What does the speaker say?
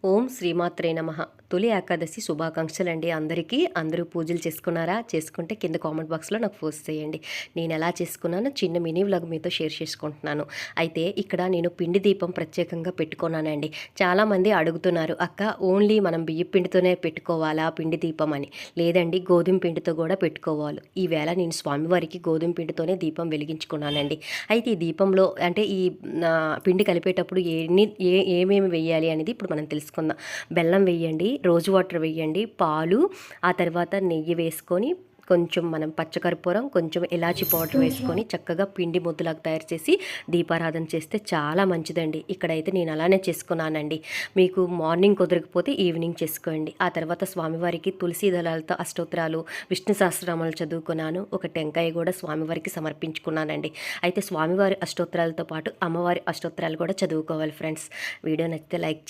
ఓం శ్రీమాత్రే నమః. తొలి ఏకాదశి శుభాకాంక్షలండి అందరికీ. అందరూ పూజలు చేసుకున్నారా? చేసుకుంటే కింద కామెంట్ బాక్స్‌లో నాకు పోస్ట్ చేయండి. నేను ఎలా చేసుకున్నానో చిన్న మినీ వ్లాగ్ మీతో షేర్ చేసుకుంటున్నాను. అయితే ఇక్కడ నేను పిండి దీపం ప్రత్యేకంగా పెట్టుకున్నానండి. చాలామంది అడుగుతున్నారు, "అక్క ఓన్లీ మనం బియ్యపు పిండితోనే పెట్టుకోవాలా పిండి దీపం" అని. లేదండి, గోధుమ పిండితో కూడా పెట్టుకోవాలి. ఈవేళ నేను స్వామివారికి గోధుమ పిండితోనే దీపం వెలిగించుకున్నానండి. అయితే ఈ దీపంలో అంటే ఈ పిండి కలిపేటప్పుడు ఏమేమి వేయాలి అనేది ఇప్పుడు మనం తెలుసుకుందాం. బెల్లం వేయండి, రోజు వాటర్ వేయండి, పాలు, ఆ తర్వాత నెయ్యి వేసుకొని కొంచెం మనం పచ్చకర్పూరం, కొంచెం ఇలాచి పౌడర్ వేసుకొని చక్కగా పిండి ముద్దలాగా తయారు చేసి దీపారాధన చేస్తే చాలా మంచిదండి. ఇక్కడైతే నేను అలానే చేసుకున్నానండి. మీకు మార్నింగ్ కుదరకపోతే ఈవినింగ్ చేసుకోండి. ఆ తర్వాత స్వామివారికి తులసి దళాలతో అష్టోత్తరాలు, విష్ణు సహస్రనామాలు చదువుకున్నాను. ఒక టెంకాయ కూడా స్వామివారికి సమర్పించుకున్నానండి. అయితే స్వామివారి అష్టోత్తరాలతో పాటు అమ్మవారి అష్టోత్తరాలు కూడా చదువుకోవాలి ఫ్రెండ్స్. వీడియో నచ్చితే లైక్ చేయండి.